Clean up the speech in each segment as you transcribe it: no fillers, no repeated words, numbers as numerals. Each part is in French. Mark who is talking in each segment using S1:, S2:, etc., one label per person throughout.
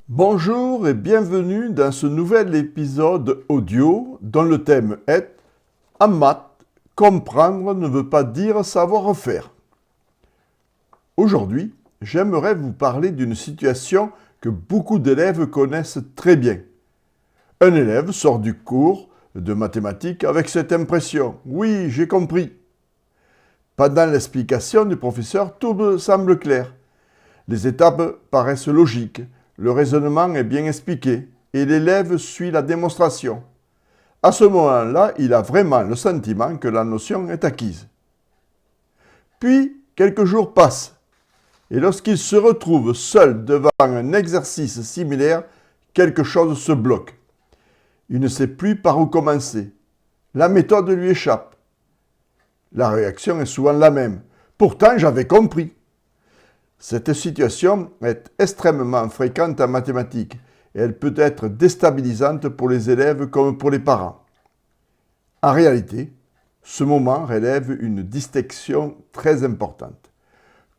S1: Bonjour et bienvenue dans ce nouvel épisode audio dont le thème est « En maths, comprendre ne veut pas dire savoir faire ». Aujourd'hui, j'aimerais vous parler d'une situation que beaucoup d'élèves connaissent très bien. Un élève sort du cours de mathématiques avec cette impression « Oui, j'ai compris ». Pendant l'explication du professeur, tout semble clair. Les étapes paraissent logiques. Le raisonnement est bien expliqué et l'élève suit la démonstration. À ce moment-là, il a vraiment le sentiment que la notion est acquise. Puis, quelques jours passent et lorsqu'il se retrouve seul devant un exercice similaire, quelque chose se bloque. Il ne sait plus par où commencer. La méthode lui échappe. La réaction est souvent la même. Pourtant, j'avais compris. Cette situation est extrêmement fréquente en mathématiques et elle peut être déstabilisante pour les élèves comme pour les parents. En réalité, ce moment relève une distinction très importante.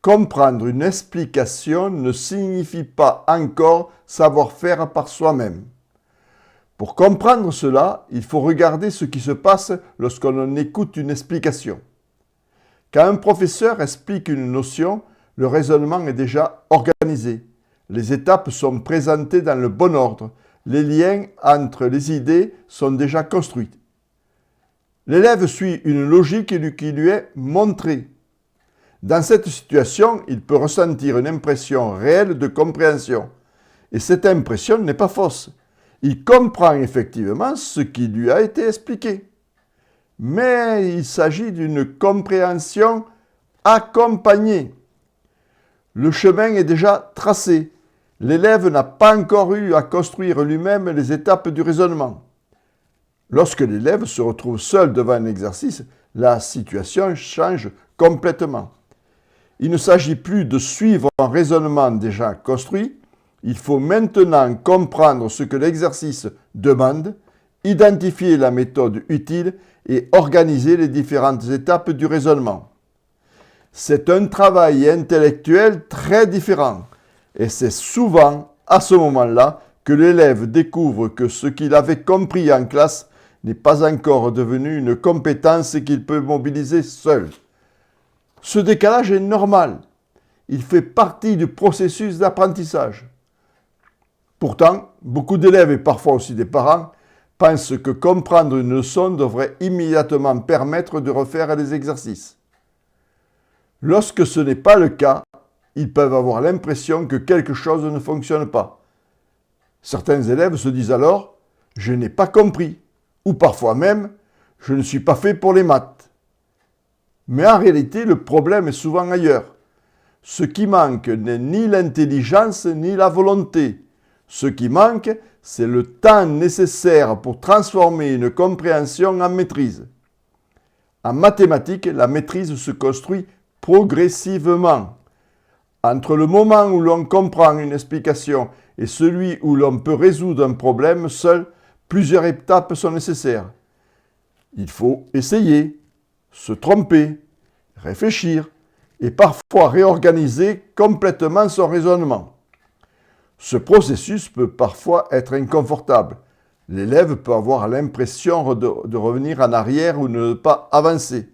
S1: Comprendre une explication ne signifie pas encore savoir faire par soi-même. Pour comprendre cela, il faut regarder ce qui se passe lorsqu'on écoute une explication. Quand un professeur explique une notion, le raisonnement est déjà organisé. Les étapes sont présentées dans le bon ordre. Les liens entre les idées sont déjà construits. L'élève suit une logique qui lui est montrée. Dans cette situation, il peut ressentir une impression réelle de compréhension. Et cette impression n'est pas fausse. Il comprend effectivement ce qui lui a été expliqué. Mais il s'agit d'une compréhension accompagnée. Le chemin est déjà tracé. L'élève n'a pas encore eu à construire lui-même les étapes du raisonnement. Lorsque l'élève se retrouve seul devant un exercice, la situation change complètement. Il ne s'agit plus de suivre un raisonnement déjà construit. Il faut maintenant comprendre ce que l'exercice demande, identifier la méthode utile et organiser les différentes étapes du raisonnement. C'est un travail intellectuel très différent et c'est souvent à ce moment-là que l'élève découvre que ce qu'il avait compris en classe n'est pas encore devenu une compétence qu'il peut mobiliser seul. Ce décalage est normal. Il fait partie du processus d'apprentissage. Pourtant, beaucoup d'élèves et parfois aussi des parents pensent que comprendre une leçon devrait immédiatement permettre de refaire les exercices. Lorsque ce n'est pas le cas, ils peuvent avoir l'impression que quelque chose ne fonctionne pas. Certains élèves se disent alors « je n'ai pas compris » ou parfois même « je ne suis pas fait pour les maths ». Mais en réalité, le problème est souvent ailleurs. Ce qui manque n'est ni l'intelligence ni la volonté. Ce qui manque, c'est le temps nécessaire pour transformer une compréhension en maîtrise. En mathématiques, la maîtrise se construit progressivement. Entre le moment où l'on comprend une explication et celui où l'on peut résoudre un problème seul, plusieurs étapes sont nécessaires. Il faut essayer, se tromper, réfléchir et parfois réorganiser complètement son raisonnement. Ce processus peut parfois être inconfortable. L'élève peut avoir l'impression de revenir en arrière ou ne pas avancer.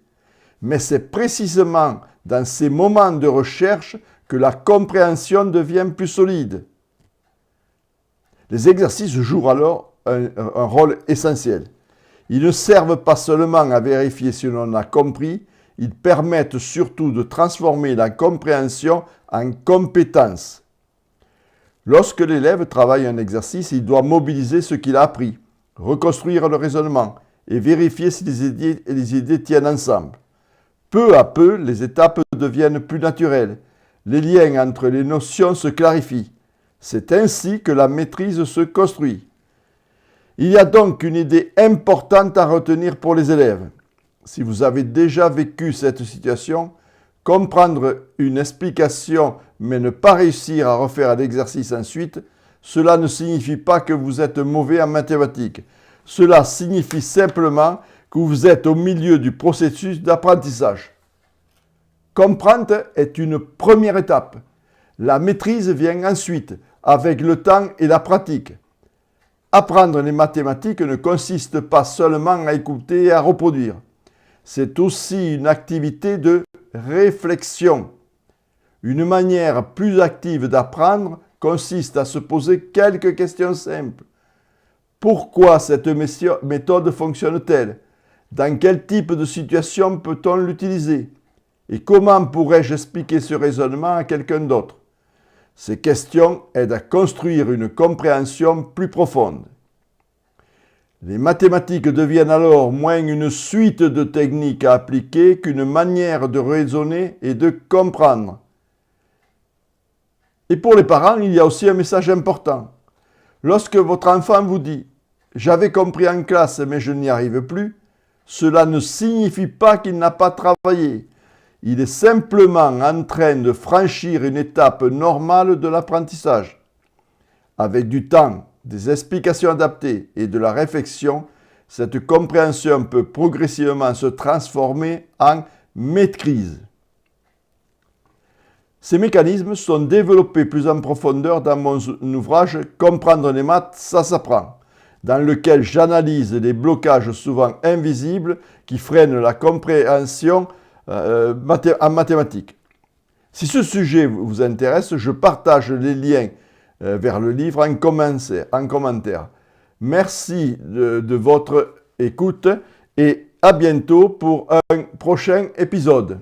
S1: Mais c'est précisément dans ces moments de recherche que la compréhension devient plus solide. Les exercices jouent alors un rôle essentiel. Ils ne servent pas seulement à vérifier si l'on a compris, ils permettent surtout de transformer la compréhension en compétence. Lorsque l'élève travaille un exercice, il doit mobiliser ce qu'il a appris, reconstruire le raisonnement et vérifier si les idées tiennent ensemble. Peu à peu, les étapes deviennent plus naturelles. Les liens entre les notions se clarifient. C'est ainsi que la maîtrise se construit. Il y a donc une idée importante à retenir pour les élèves. Si vous avez déjà vécu cette situation, comprendre une explication mais ne pas réussir à refaire l'exercice ensuite, cela ne signifie pas que vous êtes mauvais en mathématiques. Cela signifie simplement que vous êtes au milieu du processus d'apprentissage. Comprendre est une première étape. La maîtrise vient ensuite, avec le temps et la pratique. Apprendre les mathématiques ne consiste pas seulement à écouter et à reproduire. C'est aussi une activité de réflexion. Une manière plus active d'apprendre consiste à se poser quelques questions simples. Pourquoi cette méthode fonctionne-t-elle? Dans quel type de situation peut-on l'utiliser? Et comment pourrais-je expliquer ce raisonnement à quelqu'un d'autre? Ces questions aident à construire une compréhension plus profonde. Les mathématiques deviennent alors moins une suite de techniques à appliquer qu'une manière de raisonner et de comprendre. Et pour les parents, il y a aussi un message important. Lorsque votre enfant vous dit « J'avais compris en classe mais je n'y arrive plus », cela ne signifie pas qu'il n'a pas travaillé. Il est simplement en train de franchir une étape normale de l'apprentissage. Avec du temps, des explications adaptées et de la réflexion, cette compréhension peut progressivement se transformer en maîtrise. Ces mécanismes sont développés plus en profondeur dans mon ouvrage « Comprendre les maths, ça s'apprend », dans lequel j'analyse les blocages souvent invisibles qui freinent la compréhension en mathématiques. Si ce sujet vous intéresse, je partage les liens vers le livre en commentaire. Merci de votre écoute et à bientôt pour un prochain épisode.